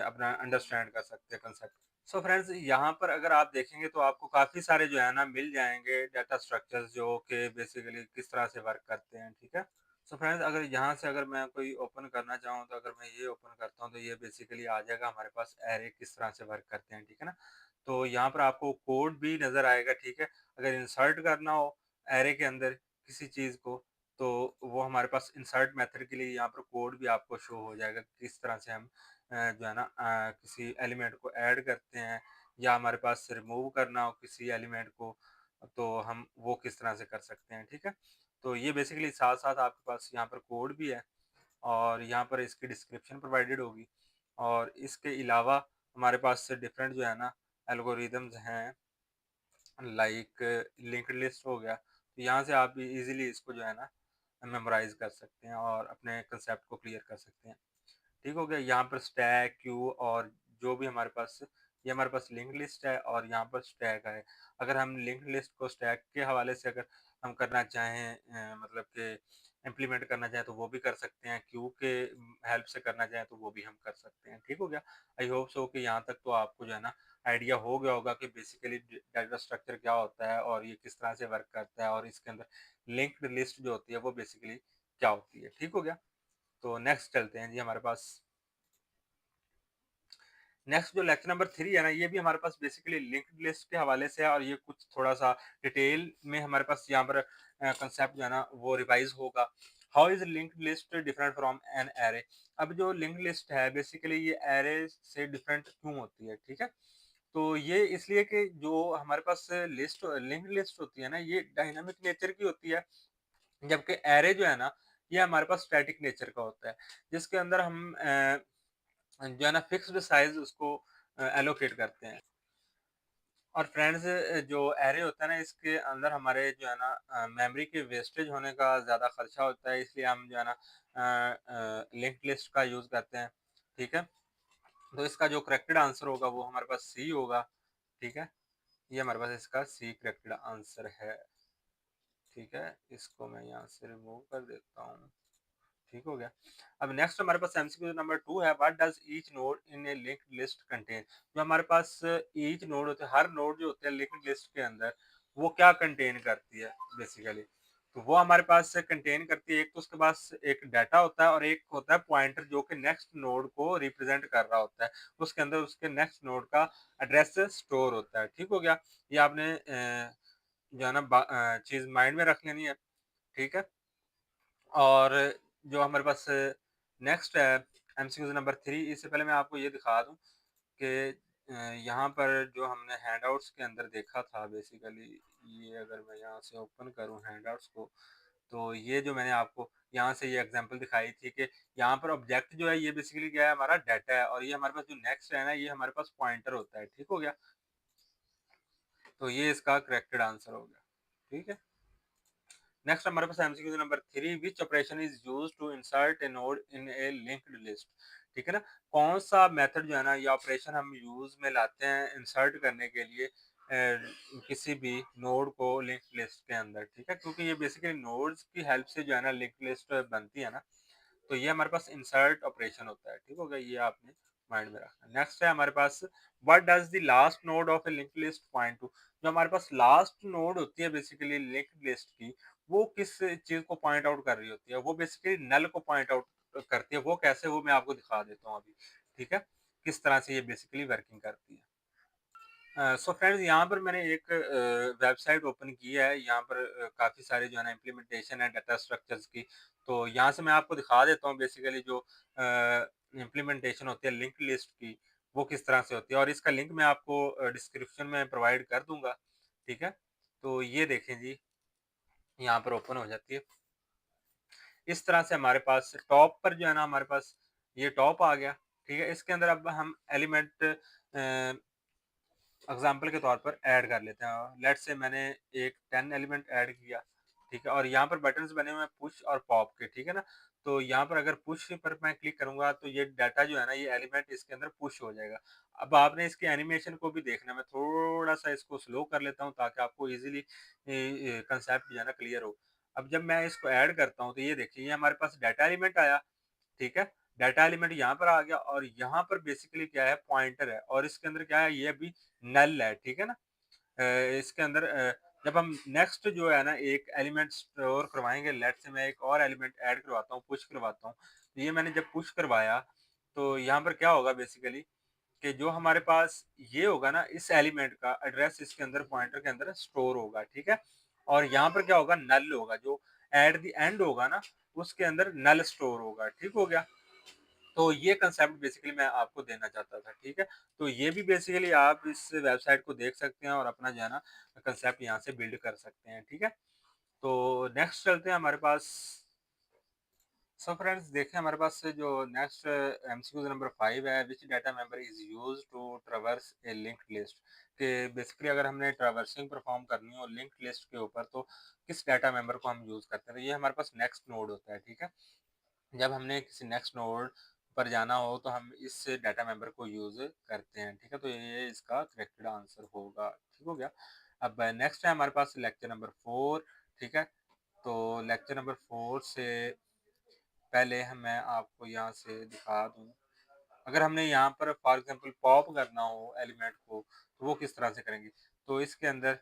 अपना अंडरस्टैंड कर सकते हैं कंसेप्ट। सो फ्रेंड्स, यहाँ पर अगर आप देखेंगे तो आपको काफ़ी सारे जो है ना मिल जाएंगे डाटा स्ट्रक्चर्स जो कि बेसिकली किस तरह से वर्क करते हैं, ठीक है। सो फ्रेंड्स, अगर यहाँ से अगर मैं कोई ओपन करना चाहूँ तो अगर मैं ये ओपन करता हूँ तो ये बेसिकली आ जाएगा हमारे पास एरे किस तरह से वर्क करते हैं, ठीक है ना। तो यहाँ पर आपको कोड भी नज़र आएगा, ठीक है। अगर इंसर्ट करना हो एरे के अंदर किसी चीज़ को, तो वो हमारे पास इंसर्ट मेथड के लिए यहाँ पर कोड भी आपको शो हो जाएगा, किस तरह से हम जो है ना किसी एलिमेंट को ऐड करते हैं, या हमारे पास रिमूव करना हो किसी एलिमेंट को, तो हम वो किस तरह से कर सकते हैं, ठीक है। तो ये बेसिकली साथ साथ आपके पास यहाँ पर कोड भी है, और यहाँ पर इसकी डिस्क्रिप्शन प्रोवाइडेड होगी, और इसके अलावा हमारे पास डिफरेंट जो है ना एल्गोरिदम्स हैं, लाइक लिंक्ड लिस्ट हो गया, तो यहाँ से आप इजीली इसको जो है ना मेमोराइज कर सकते हैं और अपने कंसेप्ट को क्लियर कर सकते हैं। ठीक हो गया। यहाँ पर स्टैक क्यू और जो भी हमारे पास, ये हमारे पास लिंक लिस्ट है और यहाँ पर स्टैक है। अगर हम लिंक लिस्ट को स्टैक के हवाले से अगर हम करना चाहें, मतलब कि इम्प्लीमेंट करना चाहें तो वो भी कर सकते हैं, क्यू के हेल्प से करना चाहें तो वो भी हम कर सकते हैं। ठीक हो गया। आई होप सो कि यहाँ तक तो आपको जो है ना आइडिया हो गया होगा कि बेसिकली डाटा स्ट्रक्चर क्या होता है और ये किस तरह से वर्क करता है, और इसके अंदर लिंक्ड लिस्ट जो होती है वो बेसिकली क्या होती है। ठीक हो गया। तो नेक्स्ट चलते हैं जी हमारे पास। नेक्स्ट जो लेक्चर नंबर 3 है ना, ये भी हमारे पास बेसिकली लिंक्ड लिस्ट के हवाले से है, और ये कुछ थोड़ा सा डिटेल में हमारे पास यहाँ पर कंसेप्ट जो है ना वो रिवाइज होगा। How is linked list different from an array. अब जो लिंक्ड लिस्ट है बेसिकली ये एरे से डिफरेंट क्यों होती है, ठीक है। तो ये इसलिए कि जो हमारे पास लिस्ट लिंक्ड लिस्ट होती है ना, ये डायनामिक नेचर की होती है, जबकि एरे जो है ना ये हमारे पास स्टैटिक नेचर का होता है, जिसके अंदर हम जो है ना फिक्स्ड साइज उसको एलोकेट करते हैं। और फ्रेंड्स, जो एरे होता है ना इसके अंदर हमारे जो है ना मेमोरी के वेस्टेज होने का ज़्यादा खर्चा होता है, इसलिए हम जो है ना लिंक्ड लिस्ट का यूज़ करते हैं। ठीक है। तो इसका जो करेक्टेड आंसर होगा वो हमारे पास सी होगा। ठीक है। ये हमारे पास इसका सी करेक्टेड आंसर है। ठीक है। इसको मैं यहाँ से रिमूव कर देता हूँ। ठीक हो गया। अब नेक्स्ट हमारे पास एमसीक्यू नंबर 2 है, what does each node in a linked list contain. जो हमारे पास ईच नोड होते हैं, हर नोड जो होते हैं लिंक्ड लिस्ट के अंदर, वो क्या कंटेन करती है बेसिकली। तो वो हमारे पास से कंटेन करती है, एक तो उसके पास एक डाटा होता है और एक होता है पॉइंटर जो कि नेक्स्ट नोड को रिप्रेजेंट कर रहा होता है, उसके अंदर उसके नेक्स्ट नोड का एड्रेस स्टोर होता है। ठीक हो गया। ये आपने जो है ना चीज माइंड में रख लेनी है। ठीक है। और जो हमारे पास नेक्स्ट है एमसीक्यू नंबर 3, इससे पहले मैं आपको ये दिखा दूं कि यहाँ पर जो हमने हैंडआउट्स के अंदर देखा था बेसिकली, ये अगर मैं यहाँ से ओपन करूँ हैंडआउट्स को, तो ये जो मैंने आपको यहाँ से ये एग्जांपल दिखाई थी कि यहाँ पर ऑब्जेक्ट जो है ये बेसिकली क्या है, हमारा डाटा है, और ये हमारे पास जो नेक्स्ट है ना ये हमारे पास पॉइंटर होता है। ठीक हो गया। तो ये इसका करेक्टेड आंसर हो गया, ठीक है। नेक्स्ट हमारे पास MCQ number 3, which operation is used to insert a node in a linked list, ठीक है ना। कौन सा मेथड जो है ना या ऑपरेशन हम यूज में लाते हैं इंसर्ट करने के लिए किसी भी नोड को लिंक्ड लिस्ट के अंदर, ठीक है, क्योंकि ये बेसिकली नोड्स की हेल्प से जो है ना लिंक्ड लिस्ट बनती है ना, तो ये हमारे पास इंसर्ट ऑपरेशन होता है, ठीक हो गया, ये आपने माइंड में रखना। नेक्स्ट है हमारे पास what does the last node of a linked list point to, जो हमारे पास लास्ट नोड होती है बेसिकली लिंक्ड लिस्ट की, वो किस चीज को पॉइंट आउट कर रही होती है, वो बेसिकली नल को पॉइंट आउट करती है। वो कैसे, वो मैं आपको दिखा देता हूँ अभी, ठीक है, किस तरह से ये बेसिकली वर्किंग करती है। सो फ्रेंड्स, यहाँ पर मैंने एक वेबसाइट ओपन की है, यहाँ पर काफ़ी सारे जो है ना इम्प्लीमेंटेशन है डाटा स्ट्रक्चर्स की। तो यहाँ से मैं आपको दिखा देता हूँ बेसिकली जो इम्प्लीमेंटेशन होती है लिंक्ड लिस्ट की, वो किस तरह से होती है, और इसका लिंक मैं आपको डिस्क्रिप्शन में प्रोवाइड कर दूंगा, ठीक है। तो ये देखें जी, यहाँ पर ओपन हो जाती है इस तरह से। हमारे पास टॉप पर जो है ना हमारे पास ये टॉप आ गया, ठीक है। इसके अंदर अब हम एलिमेंट एग्जाम्पल के तौर पर ऐड कर लेते हैं। लेट्स से मैंने एक 10 एलिमेंट ऐड किया, ठीक है, और यहाँ पर बटन्स बने हुए हैं पुश और पॉप के, ठीक है ना। तो यहाँ पर अगर पुश पर मैं क्लिक करूंगा तो ये डाटा जो है ना ये एलिमेंट इसके अंदर पुश हो जाएगा। अब आपने इसके एनिमेशन को भी देखना है, मैं थोड़ा सा इसको स्लो कर लेता हूँ ताकि आपको इजीली कंसेप्ट जो है ना क्लियर हो। अब जब मैं इसको ऐड करता हूँ तो ये देखिए, ये हमारे पास डाटा एलिमेंट आया, ठीक है। डाटा एलिमेंट यहाँ पर आ गया, और यहाँ पर बेसिकली क्या है, पॉइंटर है, और इसके अंदर क्या है, ये अभी नल है, ठीक है ना। इसके अंदर जब हम नेक्स्ट जो है ना एक एलिमेंट स्टोर करवाएंगे, लेट से मैं एक और एलिमेंट ऐड करवाता हूँ, पुश करवाता हूँ, तो ये मैंने जब पुश करवाया तो यहाँ पर क्या होगा बेसिकली कि जो हमारे पास ये होगा ना, इस एलिमेंट का एड्रेस इसके अंदर पॉइंटर के अंदर स्टोर होगा, ठीक है। और यहाँ पर क्या होगा, नल होगा, जो एट द एंड होगा ना उसके अंदर नल स्टोर होगा, ठीक हो गया। तो ये कंसेप्ट बेसिकली मैं आपको देना चाहता था, ठीक है। तो ये भी बेसिकली आप इस वेबसाइट को देख सकते हैं और अपना जो है ना कंसेप्ट यहाँ से बिल्ड कर सकते हैं, ठीक है। तो नेक्स्ट चलते हैं हमारे पास। सो फ्रेंड्स, देखें हमारे पास से जो नेक्स्ट एमसीक्यू नंबर 5 है, which data member is use to traverse a linked list, कि बेसिकली अगर हमने ट्रैवर्सिंग परफॉर्म करनी हो लिंक्ड लिस्ट के ऊपर तो किस डाटा मेंबर को हम यूज करते हैं। तो ये हमारे पास नेक्स्ट नोड होता है, ठीक है। जब हमने किसी नेक्स्ट नोड पर जाना हो तो हम इस डाटा मेंबर को यूज करते हैं, ठीक है। तो ये इसका करेक्टेड आंसर होगा, ठीक हो गया। अब नेक्स्ट है हमारे पास लेक्चर नंबर 4, ठीक है। तो लेक्चर नंबर 4 से पहले मैं आपको यहाँ से दिखा दूँ, अगर हमने यहाँ पर फॉर एग्जांपल पॉप करना हो एलिमेंट को तो वो किस तरह से करेंगे। तो इसके अंदर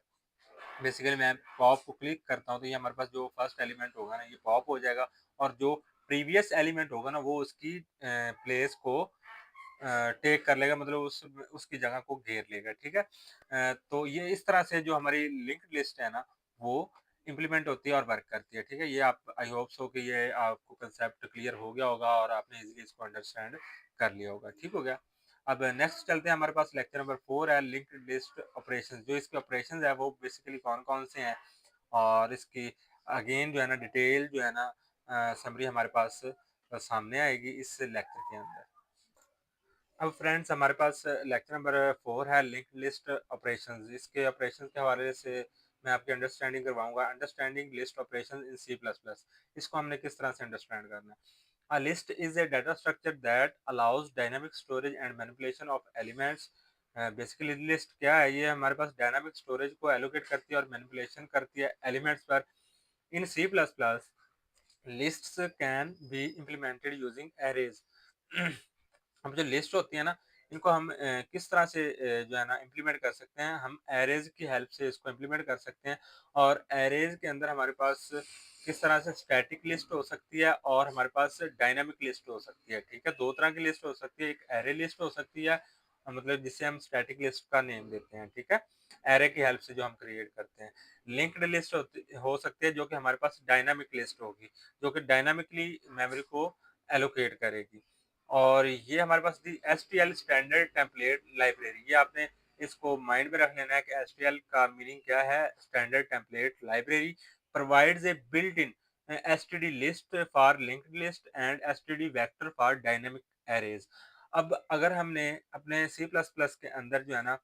बेसिकली मैं पॉप को क्लिक करता हूँ तो ये हमारे पास जो फर्स्ट एलिमेंट होगा ना ये पॉप हो जाएगा, और जो प्रीवियस एलिमेंट होगा ना वो उसकी प्लेस को टेक कर लेगा, मतलब उसकी जगह को घेर लेगा, ठीक है। तो ये इस तरह से जो हमारी लिंक्ड लिस्ट है ना वो इम्प्लीमेंट होती है और वर्क करती है, ठीक है। ये आप आई होप सो कि ये आपको कंसेप्ट क्लियर हो गया होगा और आपने इजीली इसको अंडरस्टैंड कर लिया होगा, ठीक हो गया। अब नेक्स्ट चलते हैं, हमारे पास लेक्चर नंबर 4 है लिंक्ड लिस्ट ऑपरेशंस। जो इसके ऑपरेशंस है वो बेसिकली कौन कौन से हैं, और इसकी अगेन जो है ना डिटेल जो है ना समरी हमारे पास सामने आएगी इस लेक्चर के अंदर। अब फ्रेंड्स हमारे पास लेक्चर नंबर 4 है लिंक लिस्ट ऑपरेशंस। इसके ऑपरेशंस के हवाले से मैं आपकी अंडरस्टैंडिंग करवाऊंगा, understanding list operations in C plus plus. इसको हमने किस तरह से अंडरस्टैंड करना है। A list is a data structure that allows dynamic storage and manipulation of elements. Basically list क्या है, ये हमारे पास डायनामिक स्टोरेज को एलोकेट करती है और मैनिपुलेशन करती है एलिमेंट्स पर। In C plus plus lists can be implemented using arrays. अब जो लिस्ट होती है ना इनको हम किस तरह से जो है ना इम्प्लीमेंट कर सकते हैं, हम एरेज की हेल्प से इसको इम्प्लीमेंट कर सकते हैं। और एरेज के अंदर हमारे पास किस तरह से स्टैटिक लिस्ट हो सकती है और हमारे पास डायनामिक लिस्ट हो सकती है, ठीक है। दो तरह की लिस्ट हो सकती है, एक एरे लिस्ट हो सकती है, मतलब जिसे हम स्टैटिक लिस्ट का नेम देते हैं, ठीक है, एरे की हेल्प से जो हम क्रिएट करते हैं। लिंक्ड लिस्ट हो सकती है जो कि हमारे पास डायनामिक लिस्ट होगी, जो कि डायनामिकली मेमोरी को एलोकेट करेगी। और ये हमारे पास थी एसटीएल स्टैंडर्ड टेम्पलेट लाइब्रेरी। ये आपने इसको माइंड में रख लेना है कि एसटीएल का मीनिंग क्या है, standard template library provides a built in STD list for linked list and STD vector for dynamic arrays. अब अगर हमने अपने सी प्लस प्लस के अंदर जो है ना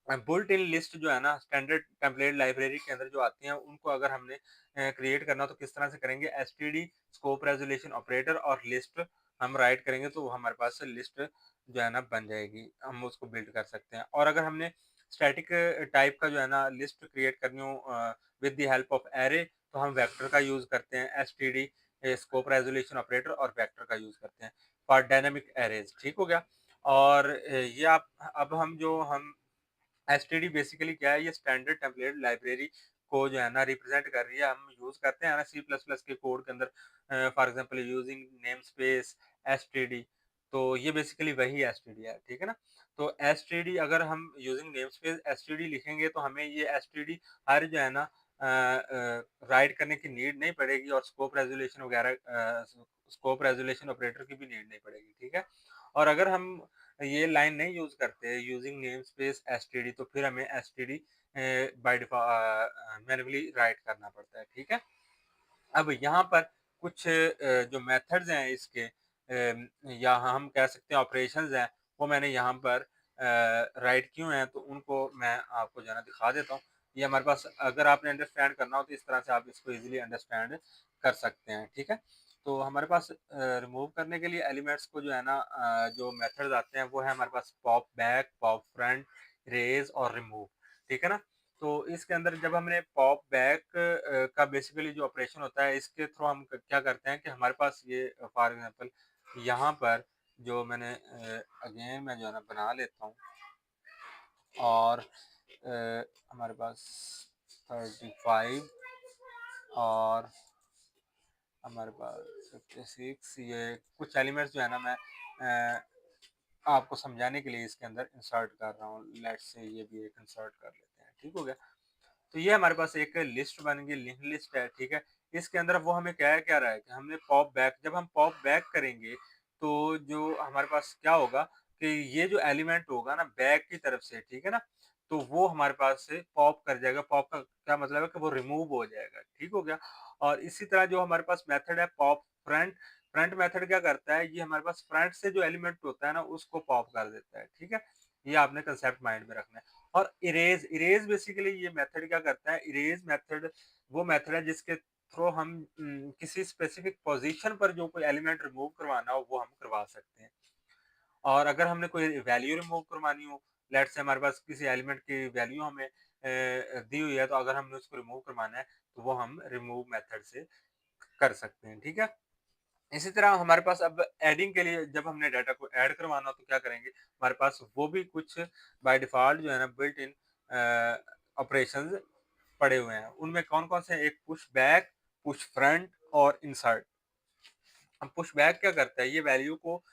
बुल्ट इन लिस्ट जो है ना स्टैंडर्ड टेम्पलेट लाइब्रेरी के अंदर जो आती हैं उनको अगर हमने क्रिएट करना हो तो किस तरह से करेंगे, एसटीडी स्कोप रेजोल्यूशन ऑपरेटर और लिस्ट हम राइट करेंगे तो वो हमारे पास लिस्ट जो है ना बन जाएगी, हम उसको बिल्ड कर सकते हैं। और अगर हमने स्टैटिक टाइप का जो है ना लिस्ट क्रिएट करनी हो with the help of array तो हम वेक्टर का यूज करते हैं, एसटीडी स्कोप रेजोल्यूशन ऑपरेटर और वेक्टर का यूज करते हैं फॉर डायनामिक एरेज। ठीक हो गया। और ये आप अब हम एसटीडी बेसिकली क्या है, ये स्टैंडर्ड टेम्पलेट लाइब्रेरी को जो है ना रिप्रेजेंट कर रही है। हम यूज करते हैं ना सी प्लस प्लस के कोड के अंदर for example using name space STD, तो ये बेसिकली वही एसटीडी है। ठीक है ना। तो एसटीडी अगर हम यूजिंग नेम स्पेस एसटीडी लिखेंगे तो हमें ये एसटीडी हर जो है ना राइट करने की नीड नहीं पड़ेगी और स्कोप रेजोल्यूशन वगैरह स्कोप रेजोल्यूशन ऑपरेटर की भी नीड नहीं पड़ेगी। ठीक है। और अगर हम ये लाइन नहीं यूज करते यूजिंग नेम स्पेस एसटीडी तो फिर हमें STD by default manually right करना पड़ता है। ठीक है। अब यहाँ पर कुछ जो मेथड्स हैं इसके या हम कह सकते हैं ऑपरेशंस हैं, वो मैंने यहाँ पर राइट क्यों हैं तो उनको मैं आपको जो है ना दिखा देता हूँ। ये हमारे पास अगर आपने अंडरस्टैंड करना हो तो इस तरह से आप इसको इजीली अंडरस्टैंड कर सकते हैं। ठीक है। तो हमारे पास रिमूव करने के लिए एलिमेंट्स को जो है ना जो मेथड्स आते हैं वो है हमारे पास pop back, pop front, erase और रिमूव। ठीक है ना। तो इसके अंदर जब हमने पॉप बैक का बेसिकली जो ऑपरेशन होता है इसके थ्रू हम क्या करते हैं कि हमारे पास ये फॉर एग्जांपल यहाँ पर जो मैंने अगेन मैं जो है ना बना लेता हूँ और हमारे पास 35 और हमारे पास 56 ये कुछ एलिमेंट्स जो है ना मैं आपको समझाने के लिए इसके अंदर इंसर्ट कर रहा हूँ। लेट्स से ये भी एक इंसर्ट कर लेते हैं। ठीक हो गया। तो ये हमारे पास एक लिस्ट बन गई, लिंक लिस्ट है। ठीक है। इसके अंदर वो हमें क्या रहा है कि हमने पॉप बैक, जब हम पॉप बैक करेंगे तो जो हमारे पास क्या होगा कि ये जो एलिमेंट होगा ना बैक की तरफ से, ठीक है ना, तो वो हमारे पास से पॉप कर जाएगा। पॉप का क्या मतलब है कि वो रिमूव हो जाएगा। ठीक हो गया। और इसी तरह जो हमारे पास मेथड है पॉप फ्रंट, फ्रंट मेथड क्या करता है, ये हमारे पास फ्रंट से जो एलिमेंट होता है ना उसको पॉप कर देता है। ठीक है। ये आपने कंसेप्ट माइंड में रखना है। और इरेज, इरेज बेसिकली ये मेथड क्या करता है, इरेज मेथड वो मेथड है जिसके थ्रू हम किसी स्पेसिफिक पोजीशन पर जो कोई एलिमेंट रिमूव करवाना हो वो हम करवा सकते हैं। और अगर हमने कोई वैल्यू रिमूव करवानी हो, लेट्स से हमारे पास किसी एलिमेंट की वैल्यू हमें दी हुई है तो अगर हमने उसको रिमूव करवाना है तो वो हम रिमूव मेथड से कर सकते हैं। ठीक है। इसी तरह हमारे पास अब एडिंग के लिए जब हमने डाटा को ऐड करवाना हो तो क्या करेंगे, हमारे पास वो भी कुछ बाय डिफॉल्ट जो है ना बिल्ट इन ऑपरेशंस पड़े हुए हैं। उनमें कौन कौन से, एक पुश बैक, पुश फ्रंट और इंसर्ट। अब पुश बैक क्या करता है, ये वैल्यू को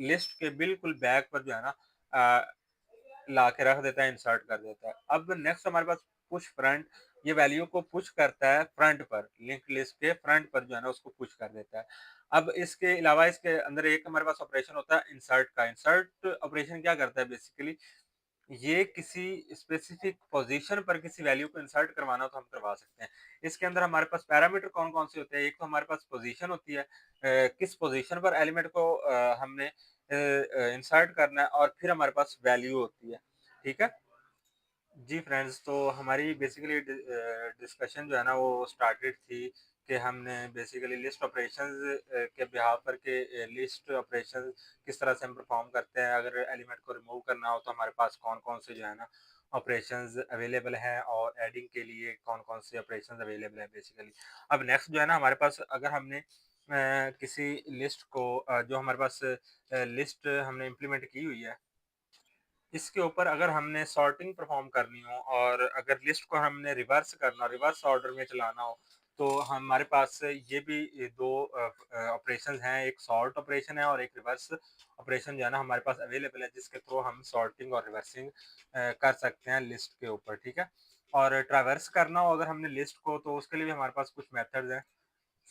लिस्ट के बिल्कुल बैक पर जो है ना ला के रख देता है, इंसर्ट कर देता है। अब नेक्स्ट हमारे पास पुश फ्रंट, ये वैल्यू को पुश करता है फ्रंट पर, लिंक लिस्ट के फ्रंट पर जो है ना उसको पुश कर देता है। अब इसके अलावा इसके अंदर एक हमारे पास ऑपरेशन होता है इंसर्ट का। इंसर्ट ऑपरेशन क्या करता है बेसिकली, ये किसी स्पेसिफिक पोजीशन पर किसी वैल्यू को इंसर्ट करवाना हो तो हम करवा सकते हैं। इसके अंदर हमारे पास पैरामीटर कौन कौन से होते हैं, एक तो हमारे पास पोजीशन होती है, किस पोजीशन पर एलिमेंट को हमने इंसर्ट करना है, और फिर हमारे पास वैल्यू होती है। ठीक है। जी फ्रेंड्स, तो हमारी बेसिकली डिस्कशन जो है ना वो स्टार्टेड थी कि हमने बेसिकली लिस्ट ऑपरेशंस के बिहाफ पर के लिस्ट ऑपरेशन किस तरह से हम परफॉर्म करते हैं। अगर एलिमेंट को रिमूव करना हो तो हमारे पास कौन कौन से जो है ना ऑपरेशंस अवेलेबल हैं, और एडिंग के लिए कौन कौन से ऑपरेशंस अवेलेबल हैं बेसिकली। अब नेक्स्ट जो है ना हमारे पास, अगर हमने किसी लिस्ट को जो हमारे पास लिस्ट हमने इम्प्लीमेंट की हुई है इसके ऊपर अगर हमने सॉर्टिंग परफॉर्म करनी हो, और अगर लिस्ट को हमने रिवर्स करना, रिवर्स ऑर्डर में चलाना हो, तो हमारे पास ये भी दो ऑपरेशन हैं, एक सॉर्ट ऑपरेशन है और एक रिवर्स ऑपरेशन जो है ना हमारे पास अवेलेबल है, जिसके थ्रू हम सॉर्टिंग और रिवर्सिंग कर सकते हैं लिस्ट के ऊपर। ठीक है। और ट्रैवर्स करना हो अगर हमने लिस्ट को, तो उसके लिए भी हमारे पास कुछ मेथड्स हैं।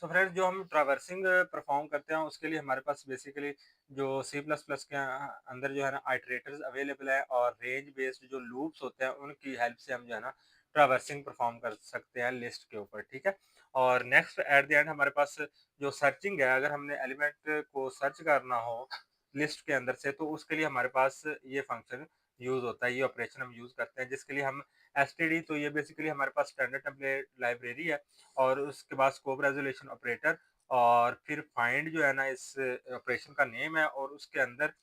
सो फ्रेंड्स, जो हम ट्रैवर्सिंग परफॉर्म करते हैं उसके लिए हमारे पास बेसिकली जो सी प्लस प्लस के अंदर जो है ना आइटरेटर्स अवेलेबल है, और रेंज बेस्ड जो लूप्स होते हैं उनकी हेल्प से हम जो है ना ट्रैवर्सिंग परफॉर्म कर सकते हैं लिस्ट के ऊपर। ठीक है। और नेक्स्ट एट द एंड हमारे पास जो सर्चिंग है, अगर हमने एलिमेंट को सर्च करना हो लिस्ट के अंदर से तो उसके लिए हमारे पास ये फंक्शन यूज़ होता है, ये ऑपरेशन हम यूज़ करते हैं, जिसके लिए हम एसटीडी, तो ये बेसिकली हमारे पास स्टैंडर्ड टेम्पलेट लाइब्रेरी है, और उसके बाद स्कोप रेज़ोल्यूशन ऑपरेटर, और फिर फाइंड जो है ना, इस ऑपरेशन का नेम है, और उसके अंदर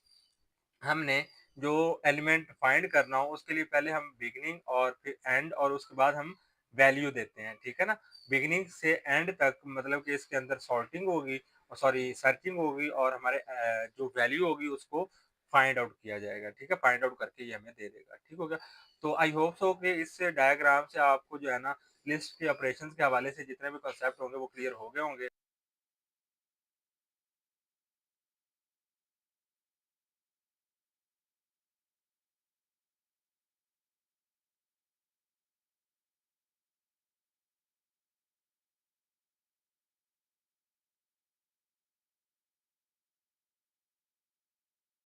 हमने जो एलिमेंट फाइंड करना हो उसके लिए पहले हम बिगिनिंग और फिर एंड, और उसके बाद हम वैल्यू देते हैं, ठीक है ना? बिगिनिंग से एंड तक मतलब कि इसके अंदर सॉर्टिंग होगी, सॉरी सर्चिंग होगी, और हमारे जो वैल्यू होगी उसको फाइंड आउट किया जाएगा, ठीक है? फाइंड आउट करके ये हमें दे देगा, ठीक हो गया? तो आई होप सो कि इस डायग्राम से आपको जो है ना लिस्ट के ऑपरेशंस के हवाले से जितने भी कॉन्सेप्ट होंगे वो क्लियर हो गए होंगे।